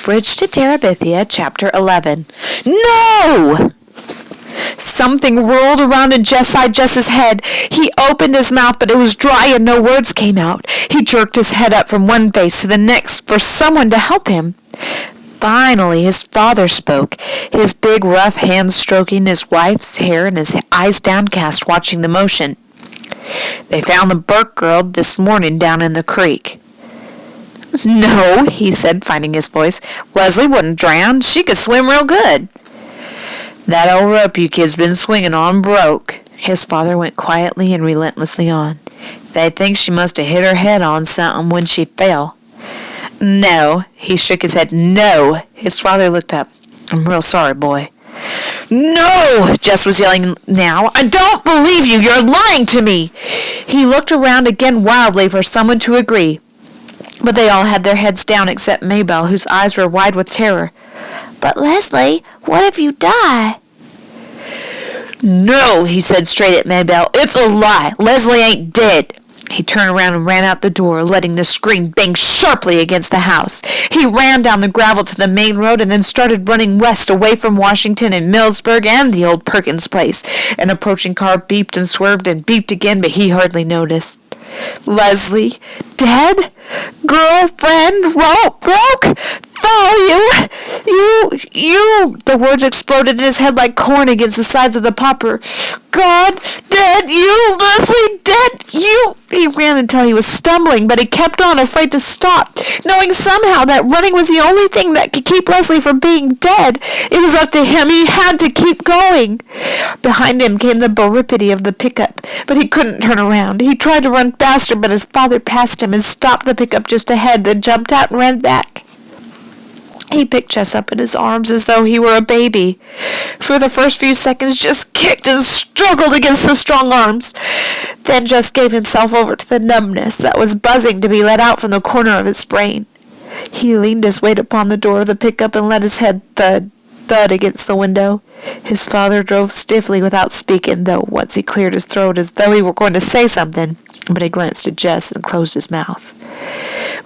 Bridge to Terabithia, Chapter 11. No! Something whirled around inside Jess's head. He opened his mouth, but it was dry and no words came out. He jerked his head up from one face to the next for someone to help him. Finally, his father spoke, his big, rough hands stroking his wife's hair and his eyes downcast, watching the motion. "They found the Burke girl this morning down in the creek." "No," he said, finding his voice. "Leslie wouldn't drown. She could swim real good." "That old rope you kids been swinging on broke." His father went quietly and relentlessly on. "They think she must have hit her head on something when she fell." "No." He shook his head. "No." His father looked up. "I'm real sorry, boy." "No!" Jess was yelling now. "I don't believe you. You're lying to me." He looked around again wildly for someone to agree. But they all had their heads down except Maybelle, whose eyes were wide with terror. "But Leslie, what if you die?" "No," he said straight at Maybelle. "It's a lie. Leslie ain't dead." He turned around and ran out the door, letting the screen bang sharply against the house. He ran down the gravel to the main road and then started running west away from Washington and Millsburg and the old Perkins place. An approaching car beeped and swerved and beeped again, but he hardly noticed. Leslie, dead? Girlfriend, rope broke? You, the words exploded in his head like corn against the sides of the popper. God, dead, you, Leslie, dead, you. He ran until he was stumbling, but he kept on, afraid to stop, knowing somehow that running was the only thing that could keep Leslie from being dead. It was up to him. He had to keep going. Behind him came the boripity of the pickup, but he couldn't turn around. He tried to run faster, but his father passed him and stopped the pickup just ahead, then jumped out and ran back. He picked Jess up in his arms as though he were a baby. For the first few seconds, Jess kicked and struggled against the strong arms. Then Jess gave himself over to the numbness that was buzzing to be let out from the corner of his brain. He leaned his weight upon the door of the pickup and let his head thud against the window. His father drove stiffly without speaking, though once he cleared his throat as though he were going to say something, but he glanced at Jess and closed his mouth.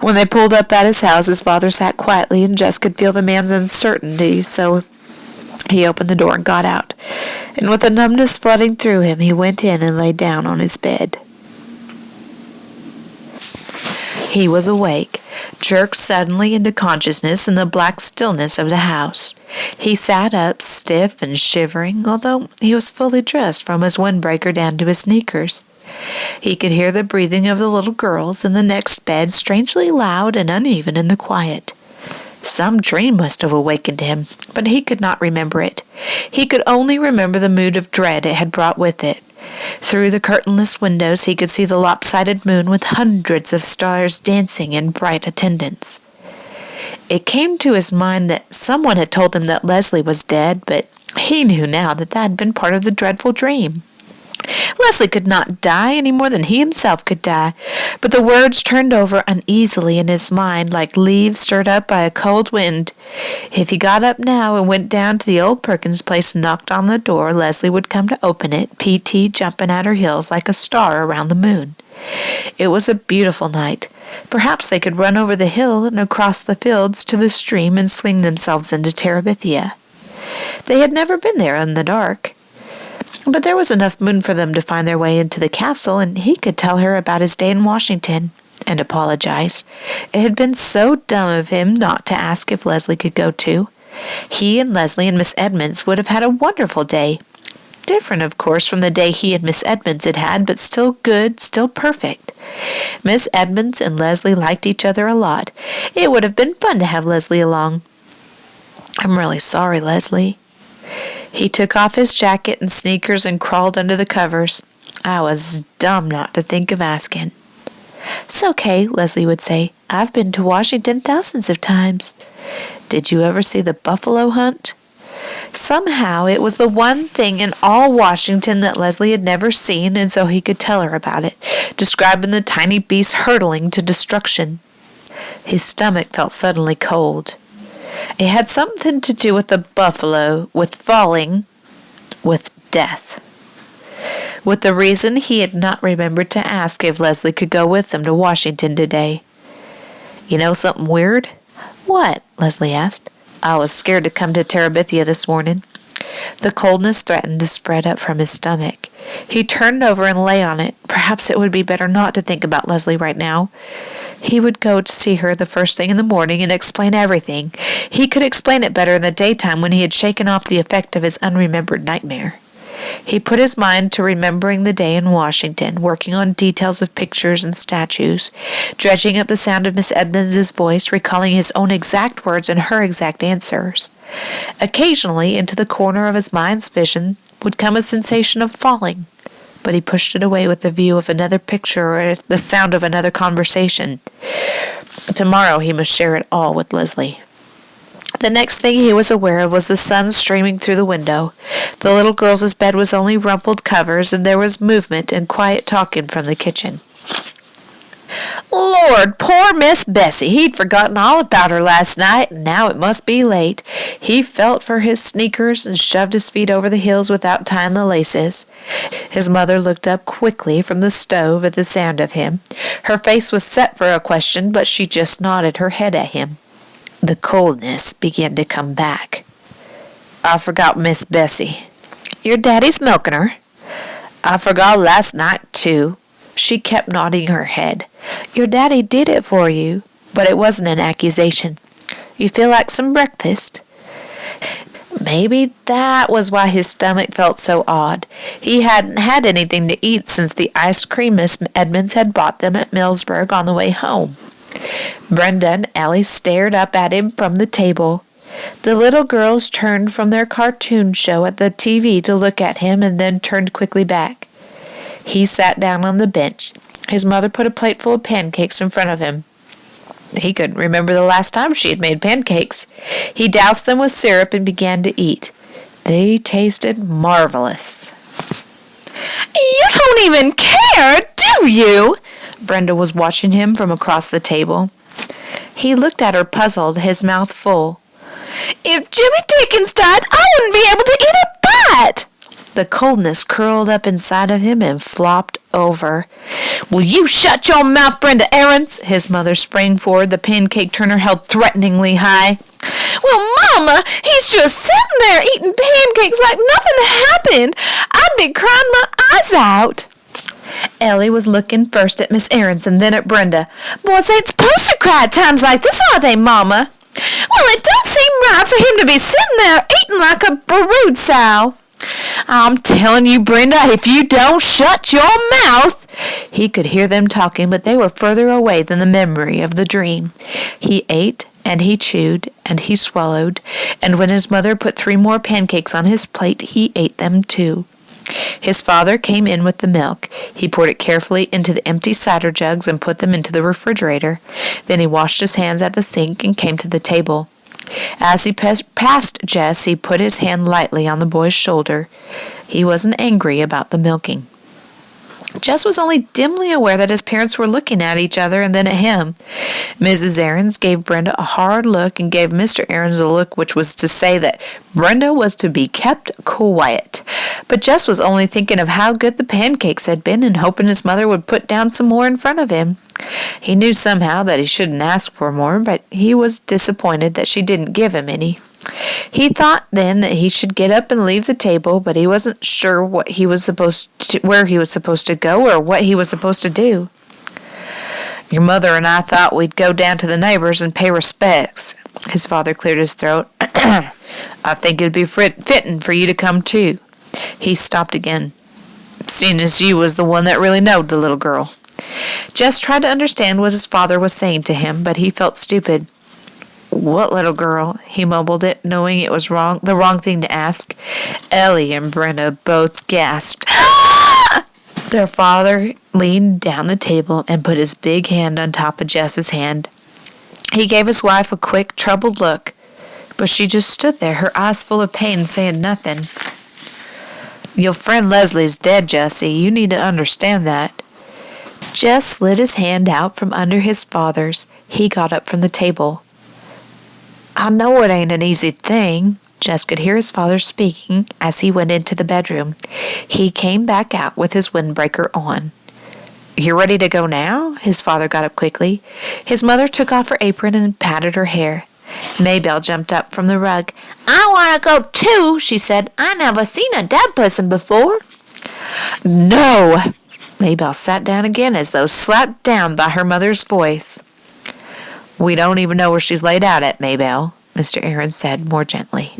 When they pulled up at his house, his father sat quietly, and Jess could feel the man's uncertainty, so he opened the door and got out. And with the numbness flooding through him, he went in and lay down on his bed. He was awake, jerked suddenly into consciousness in the black stillness of the house. He sat up, stiff and shivering, although he was fully dressed from his windbreaker down to his sneakers. He could hear the breathing of the little girls in the next bed, strangely loud and uneven in the quiet. Some dream must have awakened him, but he could not remember it. He could only remember the mood of dread it had brought with it. Through the curtainless windows he could see the lopsided moon with hundreds of stars dancing in bright attendance. It came to his mind that someone had told him that Leslie was dead, but he knew now that had been part of the dreadful dream. Leslie could not die any more than he himself could die, but the words turned over uneasily in his mind like leaves stirred up by a cold wind. If he got up now and went down to the old Perkins place and knocked on the door, Leslie would come to open it, P.T. jumping at her heels like a star around the moon. It was a beautiful night. Perhaps they could run over the hill and across the fields to the stream and swing themselves into Terabithia. They had never been there in the dark. But there was enough moon for them to find their way into the castle, and he could tell her about his day in Washington, and apologize. It had been so dumb of him not to ask if Leslie could go too. He and Leslie and Miss Edmonds would have had a wonderful day. Different, of course, from the day he and Miss Edmonds had had, but still good, still perfect. Miss Edmonds and Leslie liked each other a lot. It would have been fun to have Leslie along. "I'm really sorry, Leslie." He took off his jacket and sneakers and crawled under the covers. "I was dumb not to think of asking." "It's okay," Leslie would say. "I've been to Washington thousands of times." "Did you ever see the buffalo hunt?" Somehow it was the one thing in all Washington that Leslie had never seen, and so he could tell her about it, describing the tiny beasts hurtling to destruction. His stomach felt suddenly cold. It had something to do with the buffalo, with falling, with death. With the reason he had not remembered to ask if Leslie could go with them to Washington today. "You know something weird? "What?" Leslie asked. "I was scared to come to Terabithia this morning." The coldness threatened to spread up from his stomach. He turned over and lay on it. Perhaps it would be better not to think about Leslie right now. He would go to see her the first thing in the morning and explain everything. He could explain it better in the daytime when he had shaken off the effect of his unremembered nightmare. He put his mind to remembering the day in Washington, working on details of pictures and statues, dredging up the sound of Miss Edmonds's voice, recalling his own exact words and her exact answers. Occasionally, into the corner of his mind's vision would come a sensation of falling, but he pushed it away with the view of another picture or the sound of another conversation. Tomorrow he must share it all with Leslie. The next thing he was aware of was the sun streaming through the window. The little girl's bed was only rumpled covers, and there was movement and quiet talking from the kitchen. "Lord, poor Miss Bessie! He'd forgotten all about her last night, and now it must be late." He felt for his sneakers and shoved his feet over the heels without tying the laces. His mother looked up quickly from the stove at the sound of him. Her face was set for a question, but she just nodded her head at him. The coldness began to come back. "I forgot Miss Bessie." "Your daddy's milking her." "I forgot last night, too." She kept nodding her head. "Your daddy did it for you." But it wasn't an accusation. "You feel like some breakfast?" Maybe that was why his stomach felt so odd. He hadn't had anything to eat since the ice cream Miss Edmonds had bought them at Millsburg on the way home. Brenda and Ellie stared up at him from the table. The little girls turned from their cartoon show at the TV to look at him and then turned quickly back. He sat down on the bench. His mother put a plate full of pancakes in front of him. He couldn't remember the last time she had made pancakes. He doused them with syrup and began to eat. They tasted marvelous. "You don't even care, do you?" Brenda was watching him from across the table. He looked at her puzzled, his mouth full. "If Jimmy Dickens died, I wouldn't be able to eat a bite." The coldness curled up inside of him and flopped over. "Will you shut your mouth, Brenda Aarons?" His mother sprang forward, the pancake turner held threateningly high. "Well, Mama, he's just sitting there eating pancakes like nothing happened. I'd be crying my eyes out." Ellie was looking first at Miss Aarons and then at Brenda. "Boys ain't supposed to cry at times like this, are they, Mama?" "Well, it don't seem right for him to be sitting there eating like a brood sow." "I'm telling you, Brenda, if you don't shut your mouth." He could hear them talking, but they were further away than the memory of the dream. He ate, and he chewed, and he swallowed, and when his mother put 3 more pancakes on his plate, he ate them too. His father came in with the milk. He poured it carefully into the empty cider jugs and put them into the refrigerator. Then he washed his hands at the sink and came to the table. As he passed Jess, he put his hand lightly on the boy's shoulder. He wasn't angry about the milking. Jess was only dimly aware that his parents were looking at each other and then at him. Mrs. Aarons gave Brenda a hard look and gave Mr. Aarons a look which was to say that Brenda was to be kept quiet. But Jess was only thinking of how good the pancakes had been and hoping his mother would put down some more in front of him. He knew somehow that he shouldn't ask for more, but he was disappointed that she didn't give him any. He thought then that he should get up and leave the table, but he wasn't sure where he was supposed to go or what he was supposed to do. "Your mother and I thought we'd go down to the neighbors and pay respects." His father cleared his throat. "I think it'd be fitting for you to come too." He stopped again, seeing as you was the one that really knowed the little girl. Jess tried to understand what his father was saying to him, but he felt stupid. "What little girl?" He mumbled it, knowing it was the wrong thing to ask. Ellie and Brenda both gasped. Their father leaned down the table and put his big hand on top of Jess's hand. He gave his wife a quick, troubled look, but she just stood there, her eyes full of pain, saying nothing. "Your friend Leslie's dead, Jessie. You need to understand that." Jess slid his hand out from under his father's. He got up from the table. "I know it ain't an easy thing." Jess could hear his father speaking as he went into the bedroom. He came back out with his windbreaker on. "You're ready to go now?" His father got up quickly. His mother took off her apron and patted her hair. Maybelle jumped up from the rug. "I want to go too," she said. "I never seen a dead person before." "No!" Maybelle sat down again as though slapped down by her mother's voice. "We don't even know where she's laid out at, Maybelle," Mr. Aaron said more gently.